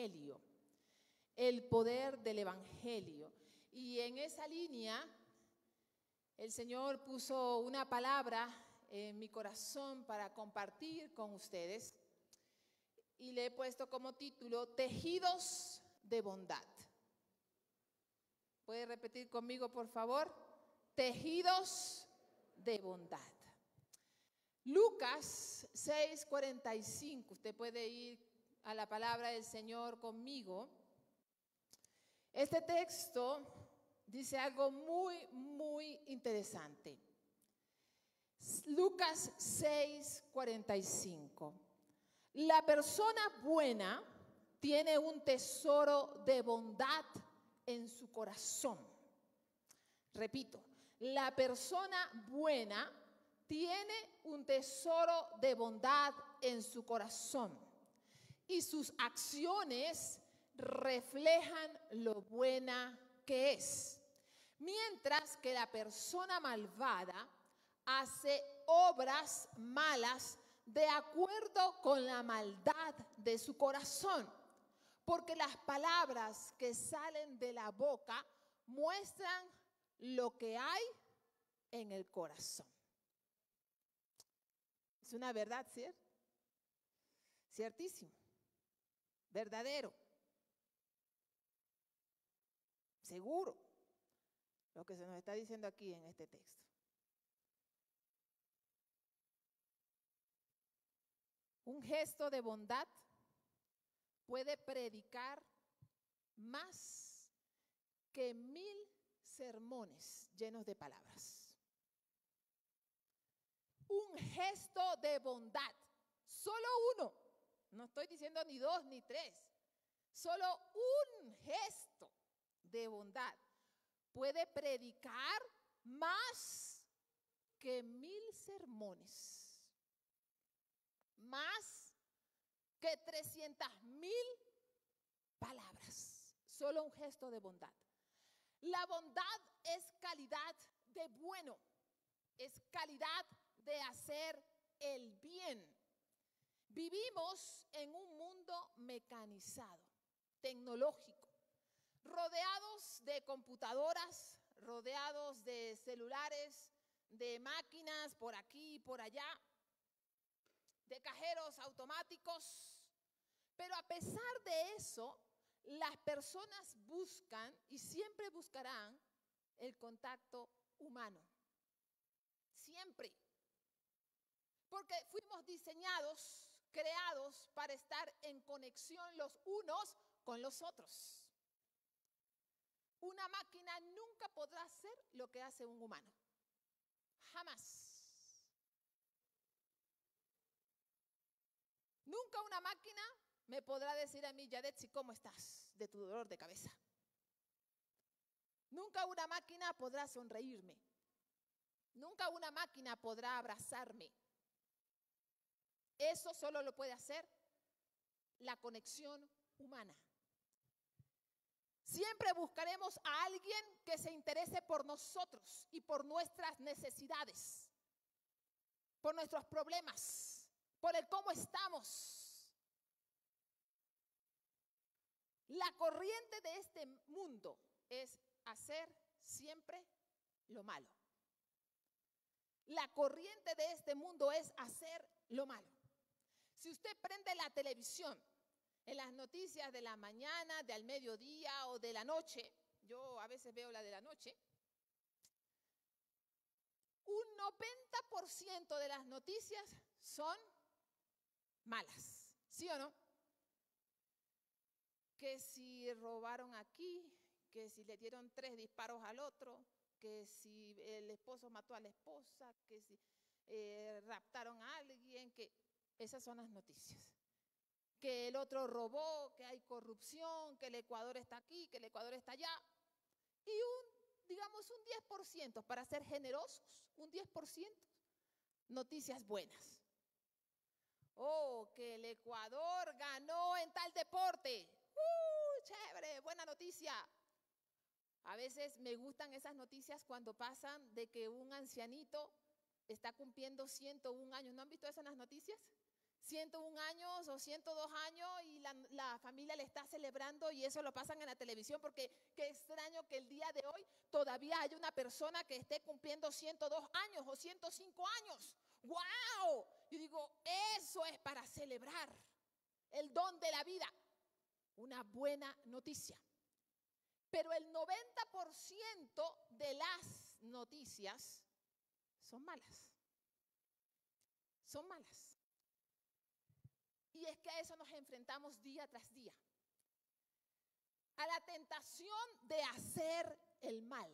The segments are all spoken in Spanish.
Evangelio, el poder del Evangelio. Y en esa línea, el Señor puso una palabra en mi corazón para compartir con ustedes y le he puesto como título, Tejidos de Bondad. ¿Puede repetir conmigo, por favor? Tejidos de bondad. Lucas 6:45, usted puede ir a la palabra del Señor conmigo. Este texto dice algo muy interesante. Lucas 6:45. La persona buena tiene un tesoro de bondad en su corazón. Repito, la persona buena tiene un tesoro de bondad en su corazón y sus acciones reflejan lo buena que es. Mientras que la persona malvada hace obras malas de acuerdo con la maldad de su corazón. Porque las palabras que salen de la boca muestran lo que hay en el corazón. Es una verdad, ¿cierto? Ciertísimo. Verdadero. Seguro. Lo que se nos está diciendo aquí en este texto. Un gesto de bondad puede predicar más que 1000 sermones llenos de palabras. Un gesto de bondad, solo uno, no estoy diciendo ni 2 ni 3, solo un gesto de bondad puede predicar más que 1000 sermones, más que 300,000 palabras, solo un gesto de bondad. La bondad es calidad de bueno, es calidad de hacer el bien. Vivimos en un mundo mecanizado, tecnológico, rodeados de computadoras, rodeados de celulares, de máquinas por aquí y por allá, de cajeros automáticos. Pero a pesar de eso, las personas buscan y siempre buscarán el contacto humano. Siempre. Porque fuimos diseñados, creados para estar en conexión los unos con los otros. Una máquina nunca podrá hacer lo que hace un humano. Jamás. Nunca una máquina me podrá decir a mí, Yadetsi, ¿cómo estás? De tu dolor de cabeza. Nunca una máquina podrá sonreírme. Nunca una máquina podrá abrazarme. Eso solo lo puede hacer la conexión humana. Siempre buscaremos a alguien que se interese por nosotros y por nuestras necesidades, por nuestros problemas, por el cómo estamos. La corriente de este mundo es hacer siempre lo malo. La corriente de este mundo es hacer lo malo. Si usted prende la televisión, en las noticias de la mañana, del mediodía o de la noche, yo a veces veo la de la noche, un 90% de las noticias son malas, ¿sí o no? Que si robaron aquí, que si le dieron 3 disparos al otro, que si el esposo mató a la esposa, que si raptaron a alguien, que esas son las noticias. Que el otro robó, que hay corrupción, que el Ecuador está aquí, que el Ecuador está allá. Y digamos un 10%, para ser generosos, un 10%, noticias buenas. Oh, que el Ecuador ganó en tal deporte. Chévere, buena noticia. A veces me gustan esas noticias cuando pasan de que un ancianito está cumpliendo 101 años. ¿No han visto eso en las noticias? 101 años o 102 años y la familia le está celebrando y eso lo pasan en la televisión porque qué extraño que el día de hoy todavía haya una persona que esté cumpliendo 102 años o 105 años. ¡Wow! Yo digo, eso es para celebrar el don de la vida. Una buena noticia. Pero el 90% de las noticias son malas. Son malas. Y es que a eso nos enfrentamos día tras día. A la tentación de hacer el mal.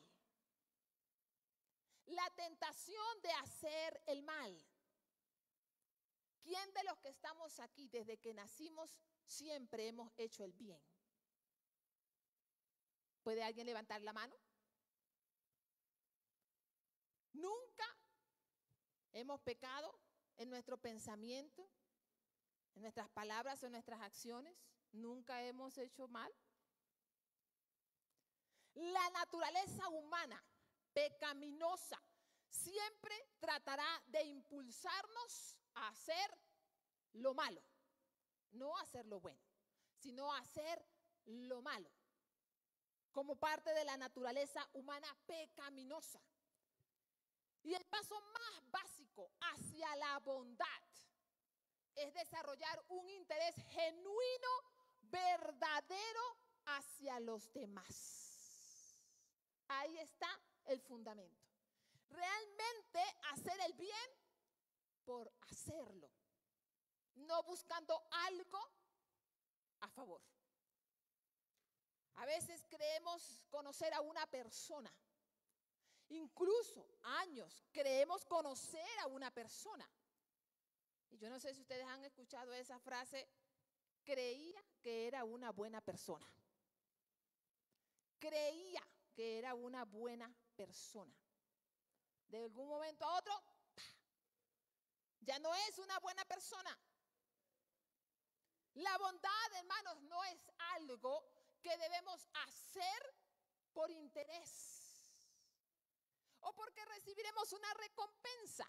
La tentación de hacer el mal. ¿Quién de los que estamos aquí desde que nacimos siempre hemos hecho el bien? ¿Puede alguien levantar la mano? Nunca hemos pecado en nuestro pensamiento, en nuestras palabras o en nuestras acciones. Nunca hemos hecho mal. La naturaleza humana, pecaminosa, siempre tratará de impulsarnos a hacer lo malo. No a hacer lo bueno, sino a hacer lo malo. Como parte de la naturaleza humana pecaminosa. Y el paso más básico hacia la bondad es desarrollar un interés genuino, verdadero hacia los demás. Ahí está el fundamento. Realmente hacer el bien por hacerlo, no buscando algo a favor. A veces creemos conocer a una persona, incluso años creemos conocer a una persona. Y yo no sé si ustedes han escuchado esa frase, creía que era una buena persona. Creía que era una buena persona. De algún momento a otro, ya no es una buena persona. La bondad, hermanos, no es algo que debemos hacer por interés. O porque recibiremos una recompensa.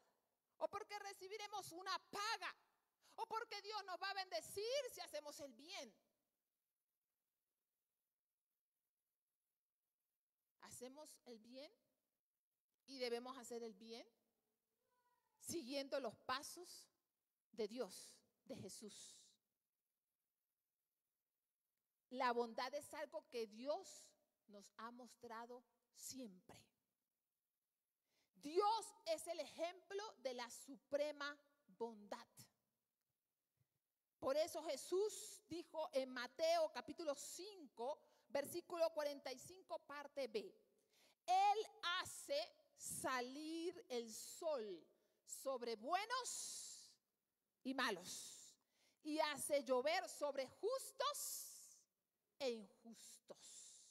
O porque recibiremos una paga. O porque Dios nos va a bendecir si hacemos el bien. Hacemos el bien y debemos hacer el bien siguiendo los pasos de Dios, de Jesús. La bondad es algo que Dios nos ha mostrado siempre. Dios es el ejemplo de la suprema bondad. Por eso Jesús dijo en Mateo capítulo 5, versículo 45, parte B. Él hace salir el sol sobre buenos y malos y hace llover sobre justos e injustos.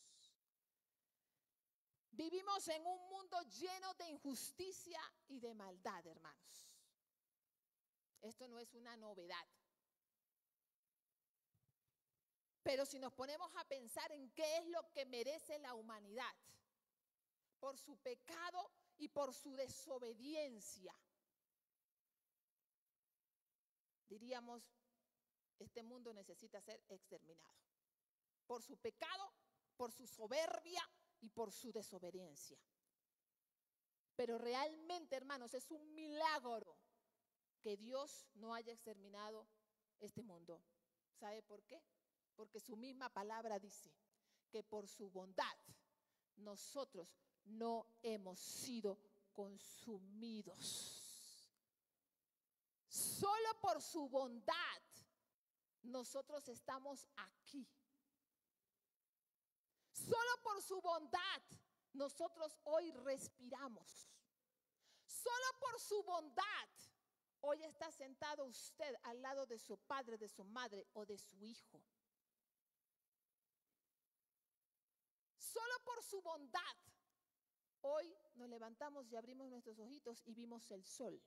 Vivimos en un mundo lleno de injusticia y de maldad, hermanos. Esto no es una novedad. Pero si nos ponemos a pensar en qué es lo que merece la humanidad por su pecado y por su desobediencia, diríamos, este mundo necesita ser exterminado. Por su pecado, por su soberbia y por su desobediencia. Pero realmente, hermanos, es un milagro que Dios no haya exterminado este mundo. ¿Sabe por qué? Porque su misma palabra dice que por su bondad nosotros no hemos sido consumidos. Solo por su bondad nosotros estamos aquí. Solo por su bondad nosotros hoy respiramos. Solo por su bondad hoy está sentado usted al lado de su padre, de su madre o de su hijo. Solo por su bondad hoy nos levantamos y abrimos nuestros ojitos y vimos el sol.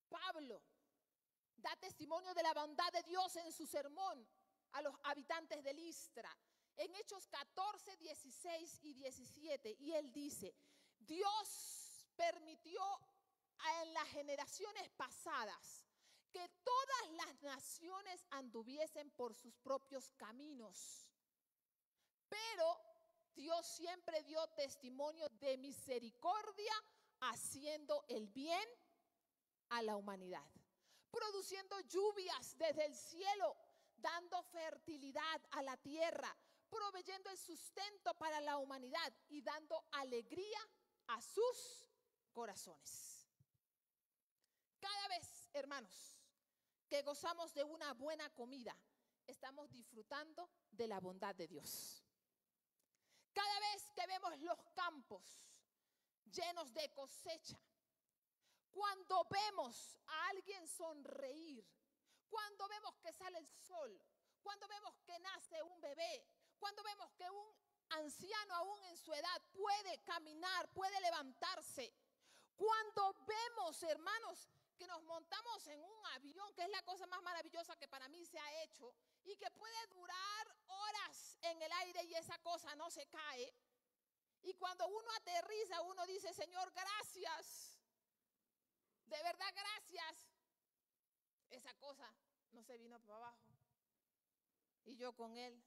Pablo da testimonio de la bondad de Dios en su sermón a los habitantes de Listra, en Hechos 14, 16 y 17. Y él dice, Dios permitió en las generaciones pasadas que todas las naciones anduviesen por sus propios caminos. Pero Dios siempre dio testimonio de misericordia, haciendo el bien a la humanidad, produciendo lluvias desde el cielo, dando fertilidad a la tierra, proveyendo el sustento para la humanidad y dando alegría a sus corazones. Cada vez, hermanos, que gozamos de una buena comida, estamos disfrutando de la bondad de Dios. Cada vez que vemos los campos llenos de cosecha, cuando vemos a alguien sonreír, cuando vemos que sale el sol, cuando vemos que nace un bebé, cuando vemos que un anciano aún en su edad puede caminar, puede levantarse, cuando vemos, hermanos, que nos montamos en un avión, que es la cosa más maravillosa que para mí se ha hecho, y que puede durar horas en el aire y esa cosa no se cae. Y cuando uno aterriza, uno dice, Señor, gracias. De verdad, gracias. Esa cosa no se vino para abajo. Y yo con él,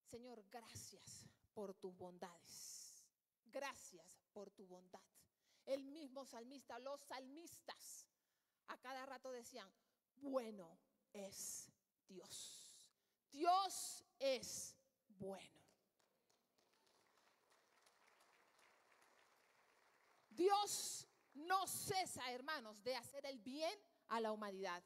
Señor, gracias por tus bondades. Gracias por tu bondad. El mismo salmista, los salmistas, a cada rato decían, bueno es Dios. Dios es bueno. Dios no cesa, hermanos, de hacer el bien a la humanidad.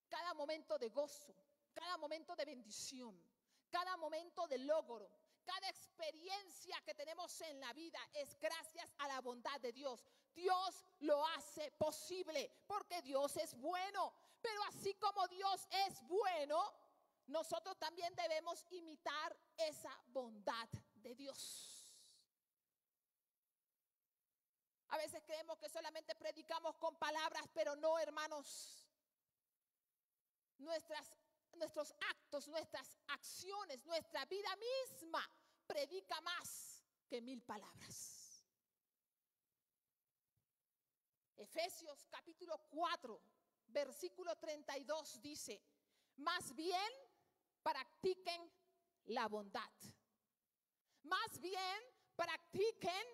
Cada momento de gozo, cada momento de bendición, cada momento de logro, cada experiencia que tenemos en la vida es gracias a la bondad de Dios. Dios lo hace posible porque Dios es bueno. Pero así como Dios es bueno, nosotros también debemos imitar esa bondad de Dios. A veces creemos que solamente predicamos con palabras, pero no, hermanos. Nuestros actos, nuestras acciones, nuestra vida misma predica más que 1000 palabras. Efesios capítulo 4, versículo 32 dice, más bien practiquen la bondad. Más bien practiquen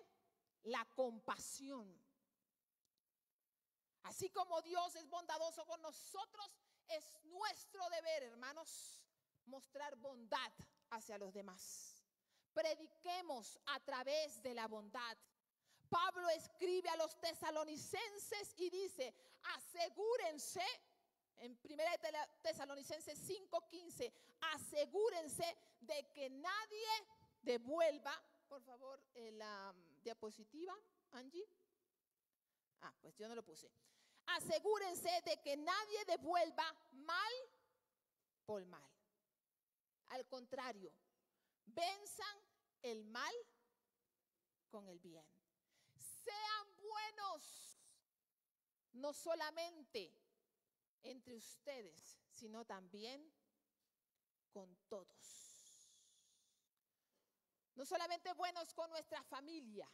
la compasión. Así como Dios es bondadoso con nosotros, es nuestro deber, hermanos, mostrar bondad hacia los demás. Prediquemos a través de la bondad. Pablo escribe a los tesalonicenses y dice, asegúrense, en 1 Tesalonicenses 5:15, asegúrense de que nadie devuelva, por favor, la diapositiva, Angie. Pues yo no lo puse. Asegúrense de que nadie devuelva mal por mal. Al contrario, venzan el mal con el bien. Sean buenos, no solamente entre ustedes, sino también con todos. No solamente buenos con nuestra familia,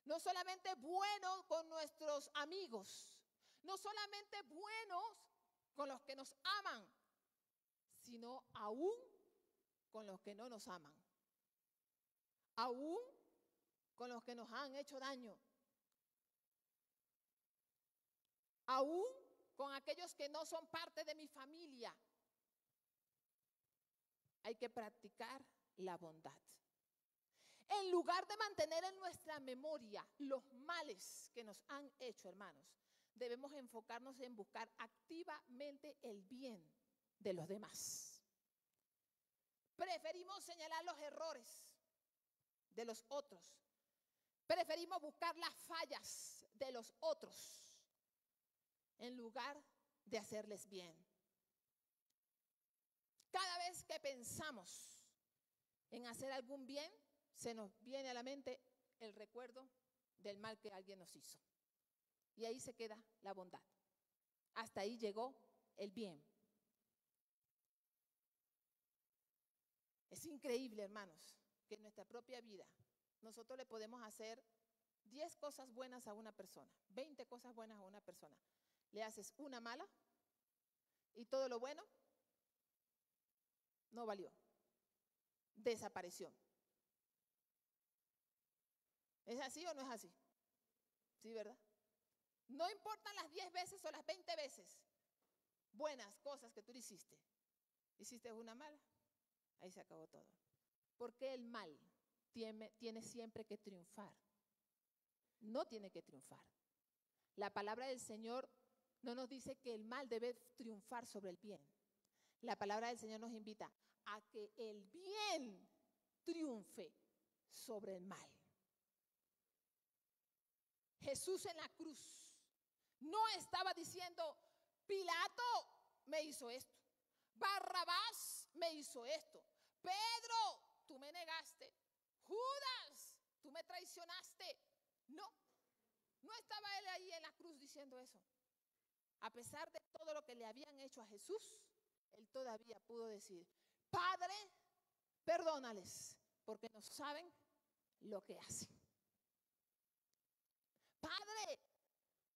no solamente buenos con nuestros amigos, no solamente buenos con los que nos aman, sino aún con los que no nos aman, aún con los que nos han hecho daño, aún con aquellos que no son parte de mi familia. Hay que practicar la bondad. En lugar de mantener en nuestra memoria los males que nos han hecho, hermanos, debemos enfocarnos en buscar activamente el bien de los demás. Preferimos señalar los errores de los otros. Preferimos buscar las fallas de los otros en lugar de hacerles bien. Cada vez que pensamos en hacer algún bien, se nos viene a la mente el recuerdo del mal que alguien nos hizo. Y ahí se queda la bondad. Hasta ahí llegó el bien. Es increíble, hermanos, que en nuestra propia vida nosotros le podemos hacer 10 cosas buenas a una persona, 20 cosas buenas a una persona. Le haces una mala y todo lo bueno no valió. Desapareció. ¿Es así o no es así? Sí, ¿verdad? No importan las 10 veces o las 20 veces buenas cosas que tú hiciste. Hiciste una mala, ahí se acabó todo. Porque el mal tiene siempre que triunfar. No tiene que triunfar. La palabra del Señor no nos dice que el mal debe triunfar sobre el bien. La palabra del Señor nos invita a que el bien triunfe sobre el mal. Jesús en la cruz no estaba diciendo, Pilato me hizo esto, Barrabás me hizo esto, Pedro, tú me negaste, Judas, tú me traicionaste. No, no estaba él ahí en la cruz diciendo eso. A pesar de todo lo que le habían hecho a Jesús, él todavía pudo decir, Padre, perdónales, porque no saben lo que hacen. Padre,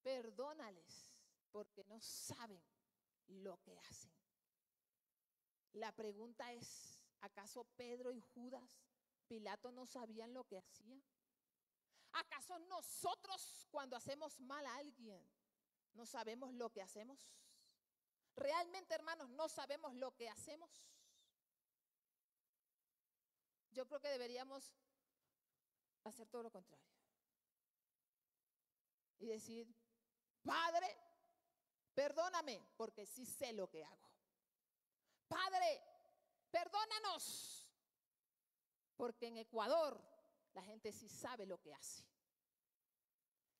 perdónales, porque no saben lo que hacen. La pregunta es, ¿acaso Pedro y Judas, Pilato, no sabían lo que hacían? ¿Acaso nosotros, cuando hacemos mal a alguien, no sabemos lo que hacemos? ¿Realmente, hermanos, no sabemos lo que hacemos? Yo creo que deberíamos hacer todo lo contrario. Y decir, Padre, perdóname, porque sí sé lo que hago. Padre, perdónanos, porque en Ecuador la gente sí sabe lo que hace.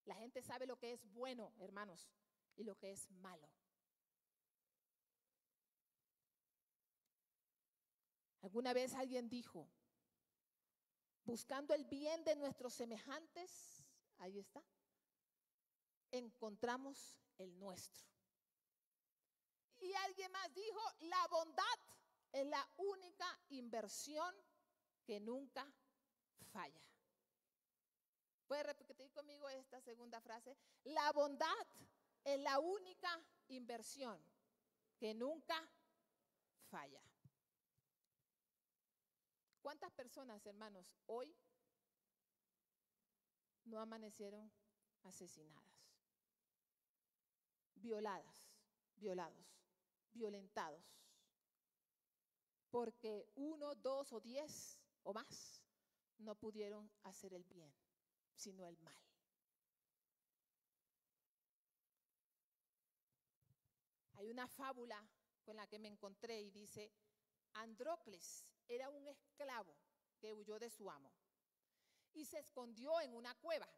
La gente sabe lo que es bueno, hermanos, y lo que es malo. Alguna vez alguien dijo, buscando el bien de nuestros semejantes, ahí está, encontramos el nuestro. Y alguien más dijo, la bondad es la única inversión que nunca falla. ¿Puede repetir conmigo esta segunda frase? La bondad es la única inversión que nunca falla. ¿Cuántas personas, hermanos, hoy no amanecieron asesinadas, violadas, violados, violentados? Porque 1, 2 o 10 o más no pudieron hacer el bien, sino el mal. Hay una fábula con la que me encontré y dice, Andrócles era un esclavo que huyó de su amo y se escondió en una cueva.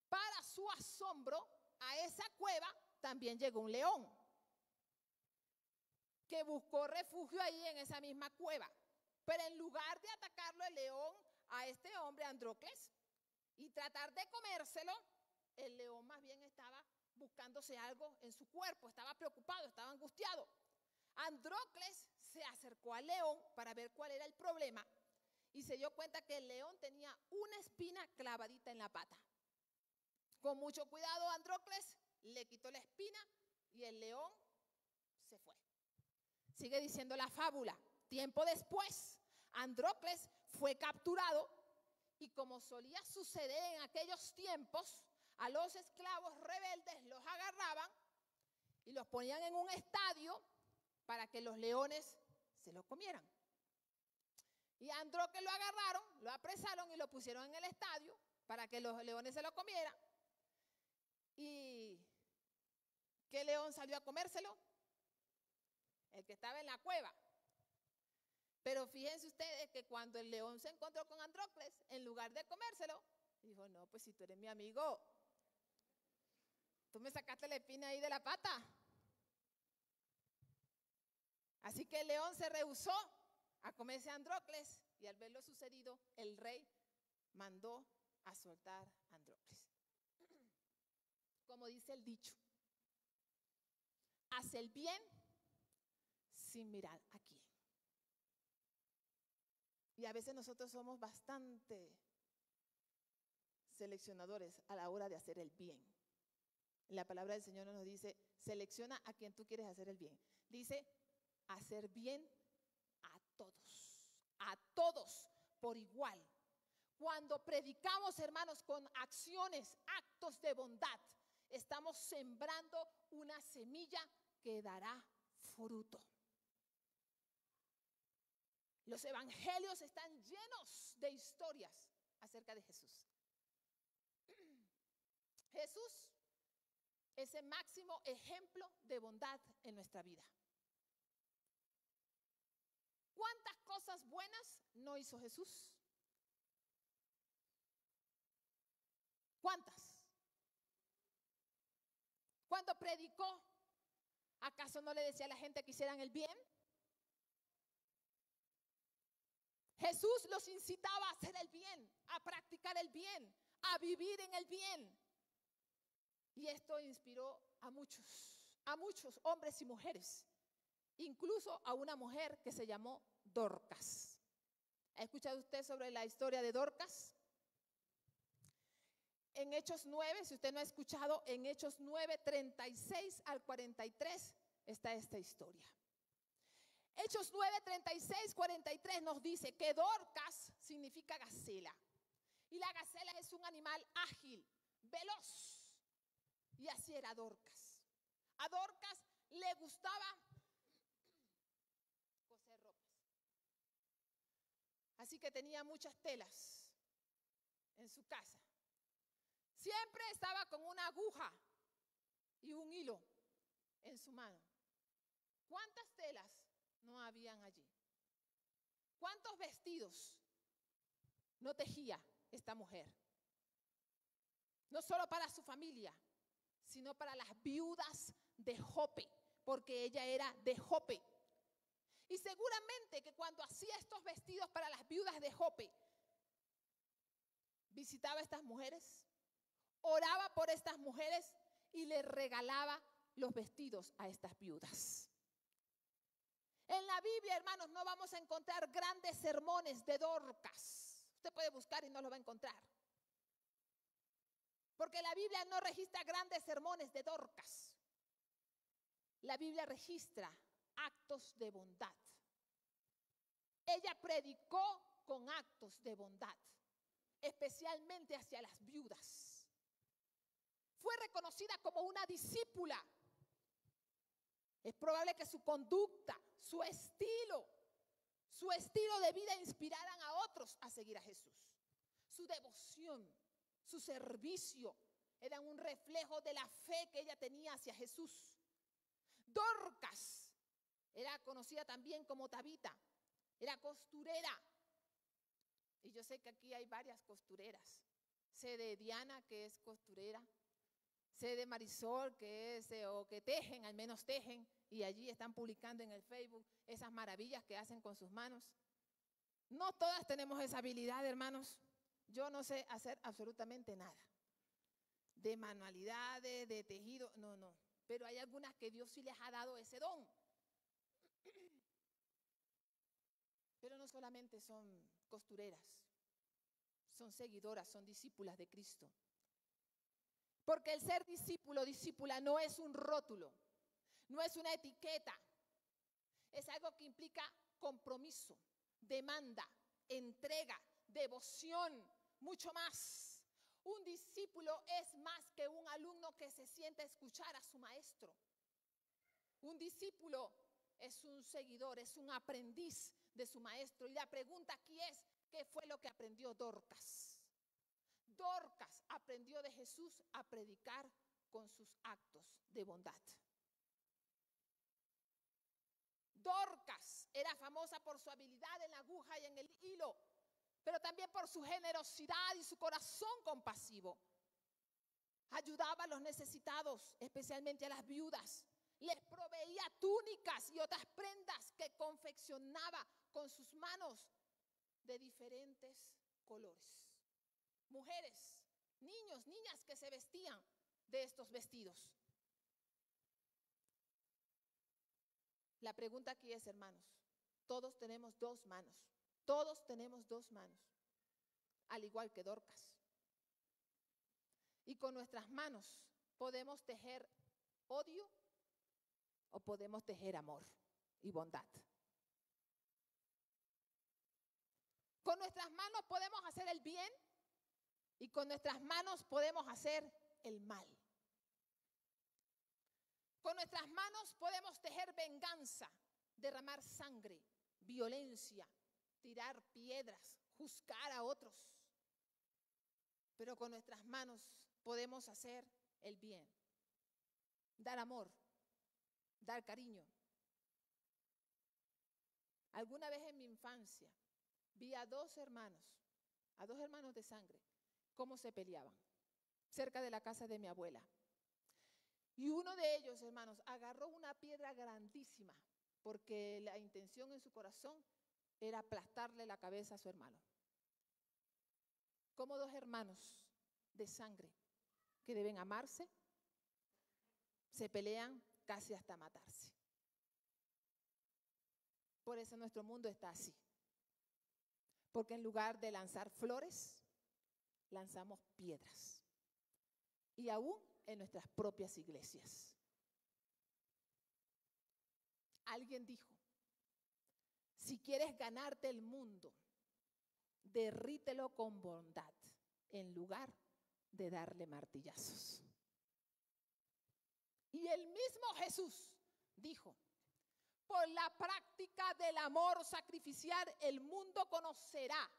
Para su asombro, a esa cueva también llegó un león que buscó refugio ahí en esa misma cueva. Pero en lugar de atacarlo el león a este hombre, Andrócles, y tratar de comérselo, el león más bien estaba buscándose algo en su cuerpo, estaba preocupado, estaba angustiado. Andrócles se acercó al león para ver cuál era el problema y se dio cuenta que el león tenía una espina clavadita en la pata. Con mucho cuidado, Andrócles le quitó la espina y el león se fue. Sigue diciendo la fábula. Tiempo después, Andrócles fue capturado y, como solía suceder en aquellos tiempos, a los esclavos rebeldes los agarraban y los ponían en un estadio para que los leones se lo comieran. Y a Andrócles lo agarraron, lo apresaron y lo pusieron en el estadio para que los leones se lo comieran. ¿Y qué león salió a comérselo? El que estaba en la cueva. Pero fíjense ustedes que cuando el león se encontró con Andrócles, en lugar de comérselo, dijo, no, pues si tú eres mi amigo, tú me sacaste la espina ahí de la pata. Así que el león se rehusó a comerse a Andrócles y al ver lo sucedido, el rey mandó a soltar a Andrócles. Como dice el dicho, haz el bien sin mirar a quién. Y a veces nosotros somos bastante seleccionadores a la hora de hacer el bien. La palabra del Señor nos dice, selecciona a quien tú quieres hacer el bien. Dice, hacer bien a todos por igual. Cuando predicamos, hermanos, con acciones, actos de bondad, estamos sembrando una semilla que dará fruto. Los evangelios están llenos de historias acerca de Jesús. Jesús es el máximo ejemplo de bondad en nuestra vida. ¿Cuántas cosas buenas no hizo Jesús? ¿Cuántas? Cuando predicó, ¿acaso no le decía a la gente que hicieran el bien? Jesús los incitaba a hacer el bien, a practicar el bien, a vivir en el bien. Y esto inspiró a muchos hombres y mujeres, incluso a una mujer que se llamó Dorcas. ¿Ha escuchado usted sobre la historia de Dorcas? En Hechos 9, si usted no ha escuchado, en Hechos 9, 36 al 43 está esta historia. Hechos 9, 36, 43 nos dice que Dorcas significa gacela. Y la gacela es un animal ágil, veloz. Y así era Dorcas. A Dorcas le gustaba coser ropas. Así que tenía muchas telas en su casa. Siempre estaba con una aguja y un hilo en su mano. ¿Cuántas telas no habían allí? ¿Cuántos vestidos no tejía esta mujer? No solo para su familia, sino para las viudas de Jope, porque ella era de Jope. Y seguramente que cuando hacía estos vestidos para las viudas de Jope, visitaba a estas mujeres, oraba por estas mujeres y le regalaba los vestidos a estas viudas. En la Biblia, hermanos, no vamos a encontrar grandes sermones de Dorcas. Usted puede buscar y no lo va a encontrar. Porque la Biblia no registra grandes sermones de Dorcas. La Biblia registra actos de bondad. Ella predicó con actos de bondad, especialmente hacia las viudas. Fue reconocida como una discípula. Es probable que su conducta, su estilo de vida inspiraran a otros a seguir a Jesús. Su devoción, su servicio eran un reflejo de la fe que ella tenía hacia Jesús. Dorcas era conocida también como Tabita, era costurera. Y yo sé que aquí hay varias costureras. Sé de Diana, que es costurera. Sé de Marisol, que es, o que tejen, al menos tejen. Y allí están publicando en el Facebook esas maravillas que hacen con sus manos. No todas tenemos esa habilidad, hermanos. Yo no sé hacer absolutamente nada. De manualidades, de tejido, no. Pero hay algunas que Dios sí les ha dado ese don. Pero no solamente son costureras, son seguidoras, son discípulas de Cristo. Porque el ser discípulo, discípula, no es un rótulo, no es una etiqueta. Es algo que implica compromiso, demanda, entrega, devoción, mucho más. Un discípulo es más que un alumno que se sienta a escuchar a su maestro. Un discípulo es un seguidor, es un aprendiz de su maestro. Y la pregunta aquí es, ¿qué fue lo que aprendió Dorcas? Dorcas aprendió de Jesús a predicar con sus actos de bondad. Dorcas era famosa por su habilidad en la aguja y en el hilo, pero también por su generosidad y su corazón compasivo. Ayudaba a los necesitados, especialmente a las viudas. Les proveía túnicas y otras prendas que confeccionaba con sus manos de diferentes colores. Mujeres, niños, niñas que se vestían de estos vestidos. La pregunta aquí es, hermanos, todos tenemos dos manos. Todos tenemos dos manos, al igual que Dorcas. Y con nuestras manos podemos tejer odio o podemos tejer amor y bondad. Con nuestras manos podemos hacer el bien y con nuestras manos podemos hacer el mal. Con nuestras manos podemos tejer venganza, derramar sangre, violencia, tirar piedras, juzgar a otros. Pero con nuestras manos podemos hacer el bien, dar amor, dar cariño. Alguna vez en mi infancia vi a dos hermanos de sangre, cómo se peleaban, cerca de la casa de mi abuela. Y uno de ellos, hermanos, agarró una piedra grandísima, porque la intención en su corazón era aplastarle la cabeza a su hermano. Como dos hermanos de sangre que deben amarse, se pelean casi hasta matarse. Por eso nuestro mundo está así. Porque en lugar de lanzar flores, lanzamos piedras. Y aún en nuestras propias iglesias. Alguien dijo, si quieres ganarte el mundo, derrítelo con bondad, en lugar de darle martillazos. Y el mismo Jesús dijo, por la práctica del amor sacrificial, el mundo conocerá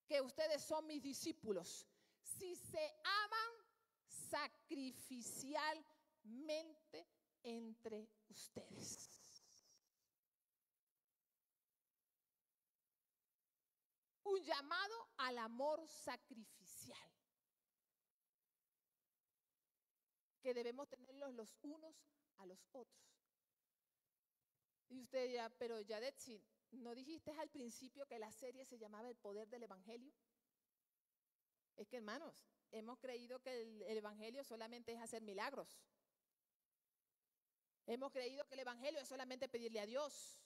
que ustedes son mis discípulos, si se aman sacrificialmente entre ustedes. Un llamado al amor sacrificial, que debemos tenerlos los unos a los otros. Y usted dirá, pero Yadetsi, ¿no dijiste al principio que la serie se llamaba El Poder del Evangelio? Es que, hermanos, hemos creído que el Evangelio solamente es hacer milagros. Hemos creído que el Evangelio es solamente pedirle a Dios.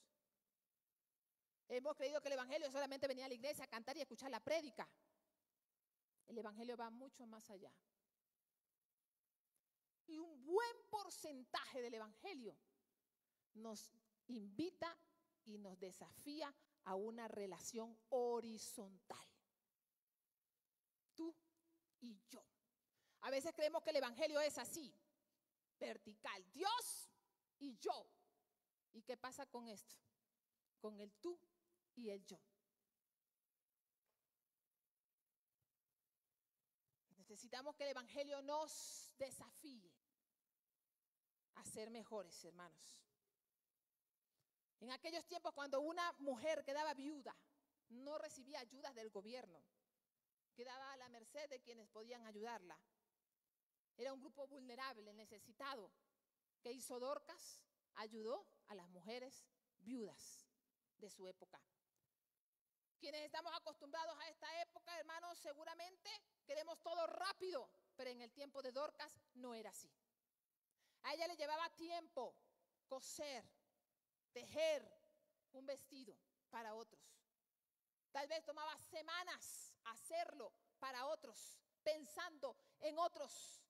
Hemos creído que el Evangelio es solamente venir a la iglesia a cantar y escuchar la prédica. El Evangelio va mucho más allá. Y un buen porcentaje del Evangelio nos invita y nos desafía a una relación horizontal. Tú y yo. A veces creemos que el Evangelio es así, vertical, Dios y yo. ¿Y qué pasa con esto? Con el tú y el yo. Necesitamos que el Evangelio nos desafíe a ser mejores, hermanos. En aquellos tiempos, cuando una mujer quedaba viuda, no recibía ayudas del gobierno, quedaba a la merced de quienes podían ayudarla. Era un grupo vulnerable, necesitado. ¿Qué hizo Dorcas? Ayudó a las mujeres viudas de su época. Quienes estamos acostumbrados a esta época, hermanos, seguramente queremos todo rápido, pero en el tiempo de Dorcas no era así. A ella le llevaba tiempo coser, tejer un vestido para otros. Tal vez tomaba semanas hacerlo para otros, pensando en otros.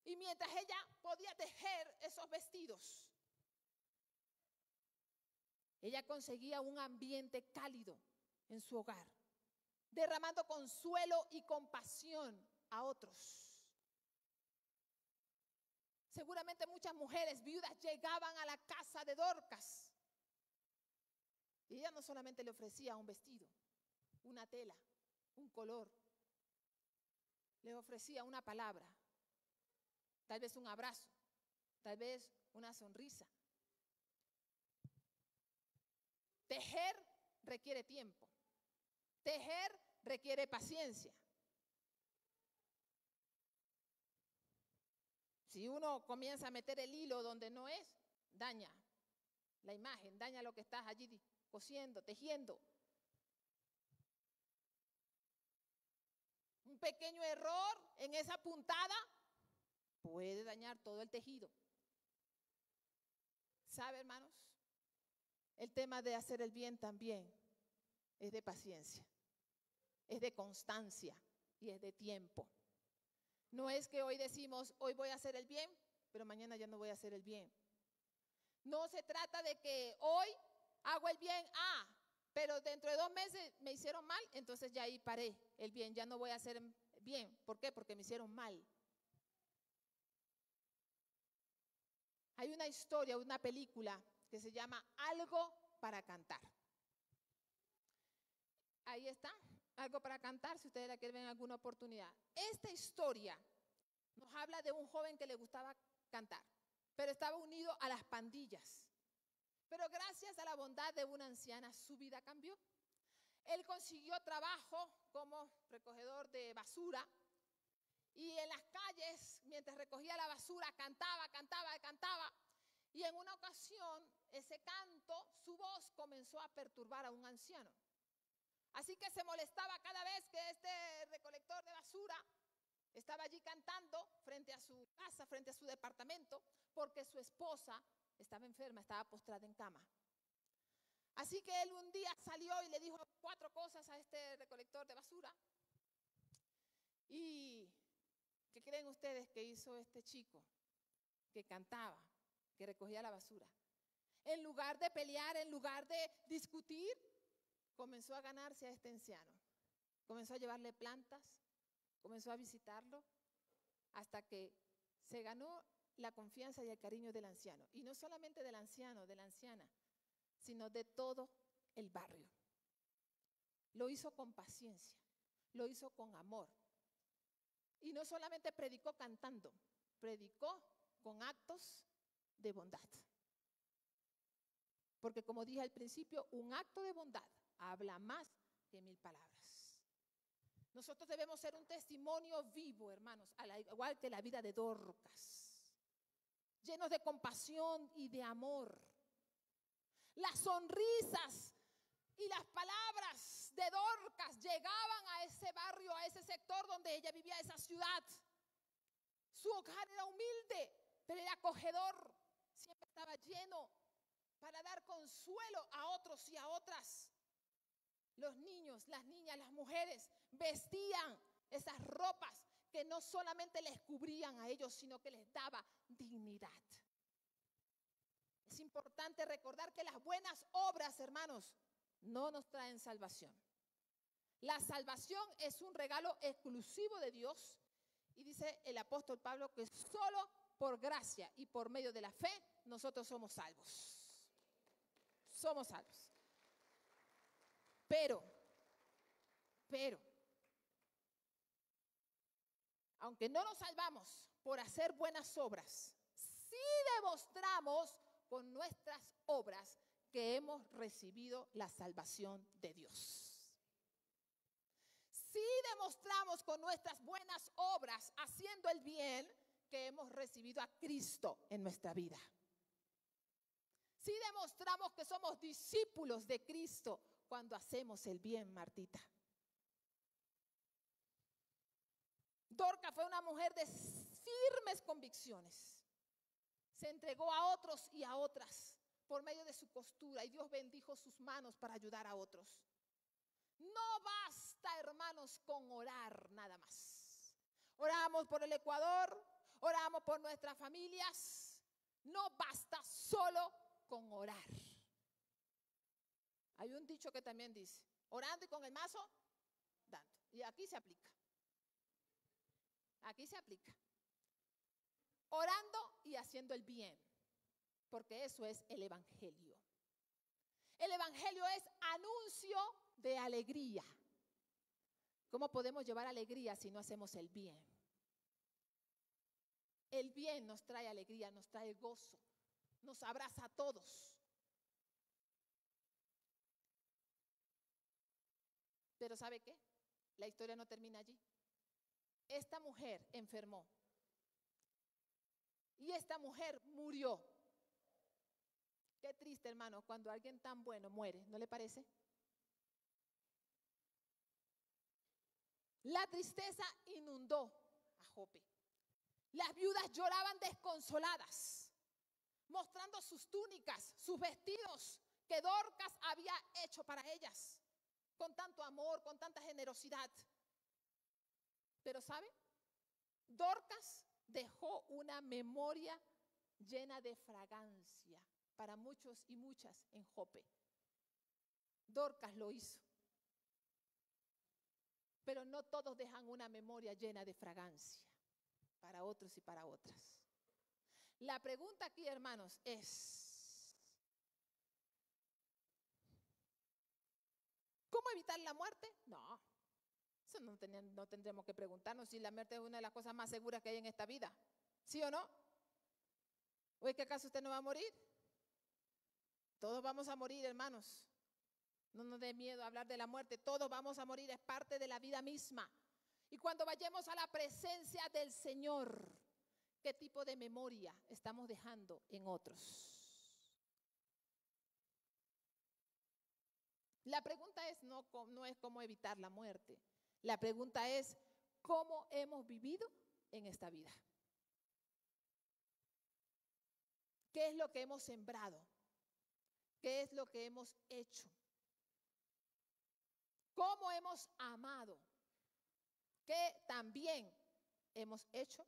Y mientras ella podía tejer esos vestidos, ella conseguía un ambiente cálido en su hogar, derramando consuelo y compasión a otros. Seguramente muchas mujeres viudas llegaban a la casa de Dorcas y ella no solamente le ofrecía un vestido, una tela, un color, le ofrecía una palabra, tal vez un abrazo, tal vez una sonrisa. Tejer requiere tiempo, tejer requiere paciencia. Si uno comienza a meter el hilo donde no es, daña la imagen, daña lo que estás allí cosiendo, tejiendo. Un pequeño error en esa puntada puede dañar todo el tejido. ¿Sabe, hermanos? El tema de hacer el bien también es de paciencia. es de constancia y es de tiempo. No es que hoy decimos, hoy voy a hacer el bien, pero mañana ya no voy a hacer el bien. No se trata de que hoy hago el bien, pero dentro de 2 meses me hicieron mal, entonces ya ahí paré el bien, ya no voy a hacer bien. ¿Por qué? Porque me hicieron mal. Hay una historia, una película que se llama Algo para cantar. Ahí está, Algo para cantar, si ustedes la quieren ver en alguna oportunidad. Esta historia nos habla de un joven que le gustaba cantar, pero estaba unido a las pandillas. Pero gracias a la bondad de una anciana, su vida cambió. Él consiguió trabajo como recogedor de basura y en las calles, mientras recogía la basura, cantaba. Y en una ocasión, ese canto, su voz comenzó a perturbar a un anciano. Así que se molestaba cada vez que este recolector de basura estaba allí cantando frente a su casa, frente a su departamento, porque su esposa estaba enferma, estaba postrada en cama. Así que él un día salió y le dijo 4 cosas a este recolector de basura. ¿Y qué creen ustedes que hizo este chico que cantaba, que recogía la basura? En lugar de pelear, en lugar de discutir, comenzó a ganarse a este anciano. Comenzó a llevarle plantas, comenzó a visitarlo, hasta que se ganó la confianza y el cariño del anciano. Y no solamente del anciano, de la anciana, sino de todo el barrio. Lo hizo con paciencia, lo hizo con amor. Y no solamente predicó cantando, predicó con actos de bondad. Porque como dije al principio, un acto de bondad habla más que 1000 palabras. Nosotros debemos ser un testimonio vivo, hermanos, al igual que la vida de Dorcas, llenos de compasión y de amor. Las sonrisas y las palabras de Dorcas llegaban a ese barrio, a ese sector donde ella vivía, esa ciudad. Su hogar era humilde, pero era acogedor. Siempre estaba lleno para dar consuelo a otros y a otras. Los niños, las niñas, las mujeres vestían esas ropas que no solamente les cubrían a ellos, sino que les daba dignidad. Es importante recordar que las buenas obras, hermanos, no nos traen salvación. La salvación es un regalo exclusivo de Dios y dice el apóstol Pablo que solo por gracia y por medio de la fe nosotros somos salvos. Somos salvos. Pero, aunque no nos salvamos por hacer buenas obras, sí demostramos con nuestras obras que hemos recibido la salvación de Dios. Sí demostramos con nuestras buenas obras, haciendo el bien, que hemos recibido a Cristo en nuestra vida. Sí demostramos que somos discípulos de Cristo cuando hacemos el bien, Martita. Dorcas fue una mujer de firmes convicciones. Se entregó a otros y a otras por medio de su costura y Dios bendijo sus manos para ayudar a otros. No basta, hermanos, con orar nada más. Oramos por el Ecuador, oramos por nuestras familias. No basta solo con orar. Hay un dicho que también dice, orando y con el mazo, dando. Y aquí se aplica. Aquí se aplica. Orando y haciendo el bien, porque eso es el evangelio. El evangelio es anuncio de alegría. ¿Cómo podemos llevar alegría si no hacemos el bien? El bien nos trae alegría, nos trae gozo, nos abraza a todos. Pero ¿sabe qué? La historia no termina allí. Esta mujer enfermó. Y esta mujer murió. Qué triste, hermano, cuando alguien tan bueno muere, ¿no le parece? La tristeza inundó a Jope. Las viudas lloraban desconsoladas, mostrando sus túnicas, sus vestidos que Dorcas había hecho para ellas. con tanto amor, con tanta generosidad. Pero ¿sabe? Dorcas dejó una memoria llena de fragancia para muchos y muchas en Jope. Dorcas lo hizo. Pero no todos dejan una memoria llena de fragancia para otros y para otras. La pregunta aquí, hermanos, es: ¿cómo evitar la muerte? No, eso no tendremos que preguntarnos si la muerte es una de las cosas más seguras que hay en esta vida. ¿Sí o no? ¿O es que acaso usted no va a morir? Todos vamos a morir, hermanos. No nos dé miedo hablar de la muerte. Todos vamos a morir, es parte de la vida misma. Y cuando vayamos a la presencia del Señor, ¿qué tipo de memoria estamos dejando en otros? La pregunta es no es cómo evitar la muerte. La pregunta es cómo hemos vivido en esta vida. ¿Qué es lo que hemos sembrado? ¿Qué es lo que hemos hecho? ¿Cómo hemos amado? ¿Qué también hemos hecho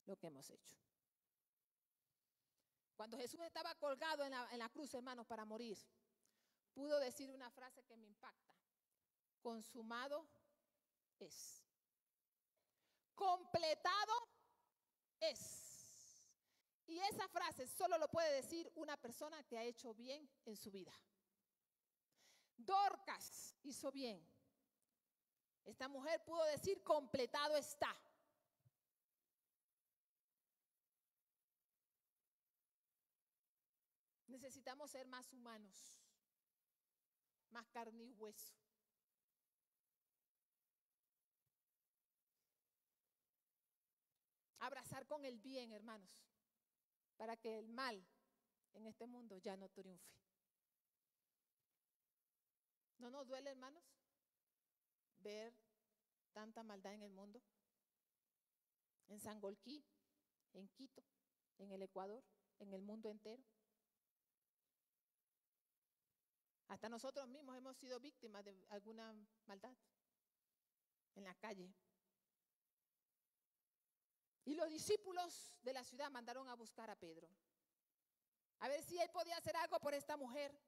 lo que hemos hecho? Cuando Jesús estaba colgado en la cruz, hermanos, para morir, pudo decir una frase que me impacta: consumado es. Completado es. Y esa frase solo lo puede decir una persona que ha hecho bien en su vida. Dorcas hizo bien. Esta mujer pudo decir: completado está. Necesitamos ser más humanos, más carne y hueso. Abrazar con el bien, hermanos, para que el mal en este mundo ya no triunfe. ¿No nos duele, hermanos, ver tanta maldad en el mundo? En Sangolquí, en Quito, en el Ecuador, en el mundo entero. Hasta nosotros mismos hemos sido víctimas de alguna maldad en la calle. Y los discípulos de la ciudad mandaron a buscar a Pedro, a ver si él podía hacer algo por esta mujer.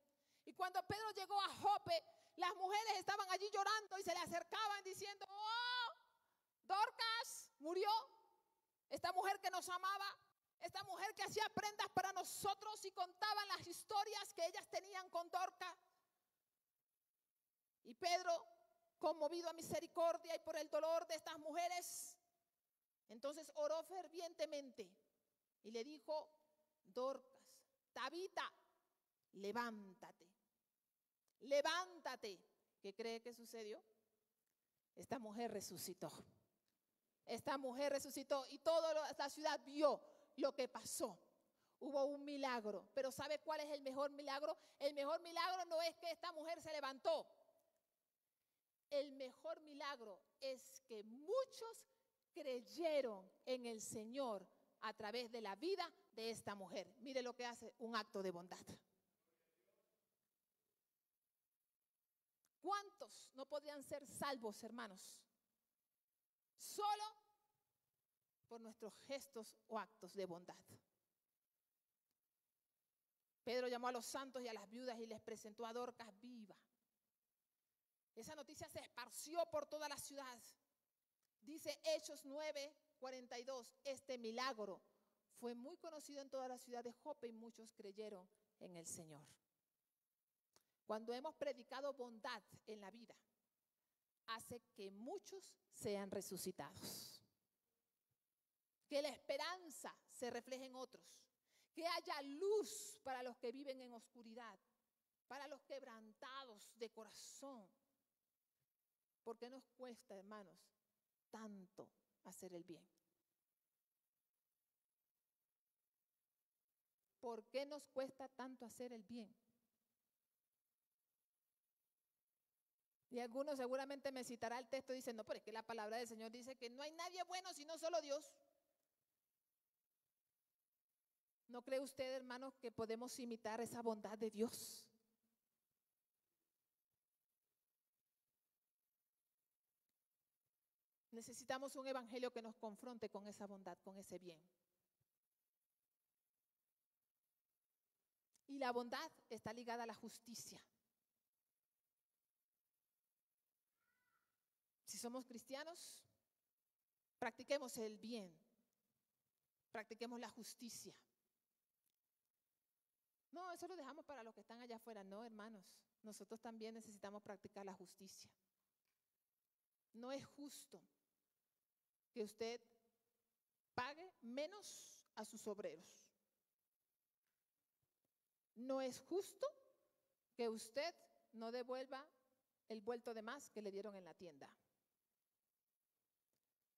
Y cuando Pedro llegó a Jope, las mujeres estaban allí llorando y se le acercaban diciendo: ¡oh, Dorcas murió! Esta mujer que nos amaba, esta mujer que hacía prendas para nosotros y contaban las historias que ellas tenían con Dorcas. Y Pedro, conmovido a misericordia y por el dolor de estas mujeres, entonces oró fervientemente y le dijo: Dorcas, Tabita, levántate, levántate. ¿Qué cree que sucedió? Esta mujer resucitó. Esta mujer resucitó y toda la ciudad vio lo que pasó. Hubo un milagro, pero ¿sabe cuál es el mejor milagro? El mejor milagro no es que esta mujer se levantó. El mejor milagro es que muchos creyeron en el Señor a través de la vida de esta mujer. Mire lo que hace un acto de bondad. ¿Cuántos no podrían ser salvos, hermanos? Solo por nuestros gestos o actos de bondad. Pedro llamó a los santos y a las viudas y les presentó a Dorcas viva. Esa noticia se esparció por toda la ciudad. Dice Hechos 9:42, este milagro fue muy conocido en toda la ciudad de Jope y muchos creyeron en el Señor. Cuando hemos predicado bondad en la vida, hace que muchos sean resucitados. Que la esperanza se refleje en otros. Que haya luz para los que viven en oscuridad, para los quebrantados de corazón. ¿Por qué nos cuesta, hermanos, tanto hacer el bien? ¿Por qué nos cuesta tanto hacer el bien? Y algunos seguramente me citará el texto y dicen: no, pero es que la palabra del Señor dice que no hay nadie bueno sino solo Dios. ¿No cree usted, hermanos, que podemos imitar esa bondad de Dios? Necesitamos un evangelio que nos confronte con esa bondad, con ese bien. Y la bondad está ligada a la justicia. Si somos cristianos, practiquemos el bien, practiquemos la justicia. No, eso lo dejamos para los que están allá afuera. No, hermanos, nosotros también necesitamos practicar la justicia. No es justo que usted pague menos a sus obreros. No es justo que usted no devuelva el vuelto de más que le dieron en la tienda.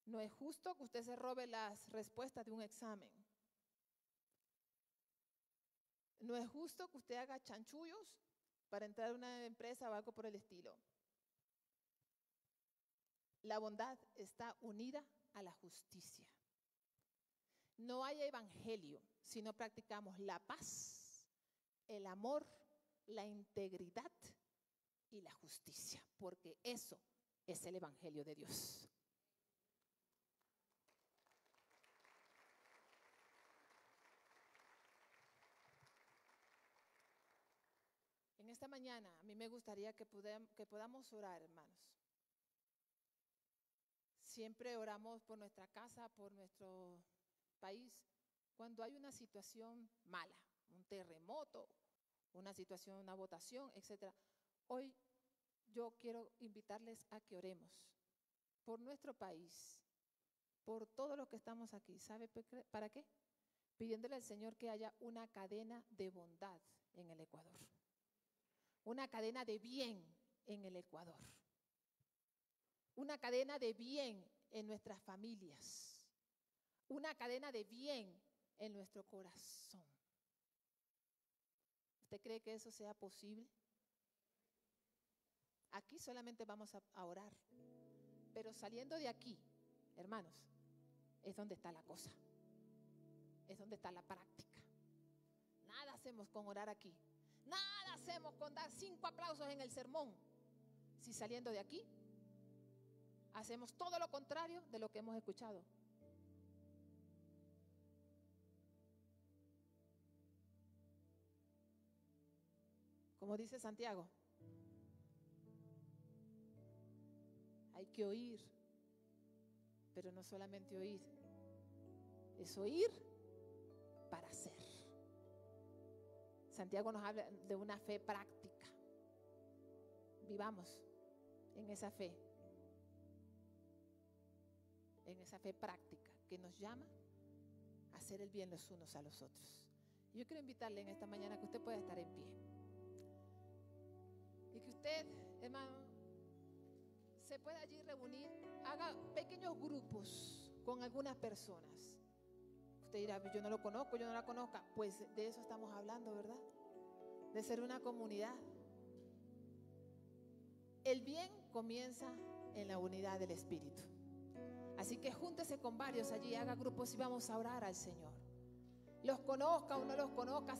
No es justo que usted se robe las respuestas de un examen. No es justo que usted haga chanchullos para entrar a una empresa o algo por el estilo. La bondad está unida a la justicia. No hay evangelio si no practicamos la paz, el amor, la integridad y la justicia, porque eso es el evangelio de Dios. En esta mañana a mí me gustaría que podamos orar, hermanos. Siempre oramos por nuestra casa, por nuestro país, cuando hay una situación mala, un terremoto, una situación, una votación, etc. Hoy yo quiero invitarles a que oremos por nuestro país, por todos los que estamos aquí. ¿Sabe para qué? Pidiéndole al Señor que haya una cadena de bondad en el Ecuador, una cadena de bien en el Ecuador, una cadena de bien en nuestras familias, una cadena de bien en nuestro corazón. ¿Usted cree que eso sea posible? Aquí solamente vamos a orar, pero saliendo de aquí, hermanos, es donde está la cosa, es donde está la práctica. Nada hacemos con orar aquí, nada hacemos con dar 5 aplausos en el sermón, si saliendo de aquí hacemos todo lo contrario de lo que hemos escuchado. Como dice Santiago, hay que oír, pero no solamente oír, es oír para hacer. Santiago nos habla de una fe práctica. Vivamos en esa fe práctica que nos llama a hacer el bien los unos a los otros. Yo quiero invitarle en esta mañana que usted pueda estar en pie y que usted, hermano, se pueda allí reunir, haga pequeños grupos con algunas personas. Usted dirá, yo no lo conozco, yo no la conozco. Pues de eso estamos hablando, ¿verdad? De ser una comunidad. El bien comienza en la unidad del Espíritu. Así que júntese con varios allí, haga grupos y vamos a orar al Señor. Los conozca o no los conozca,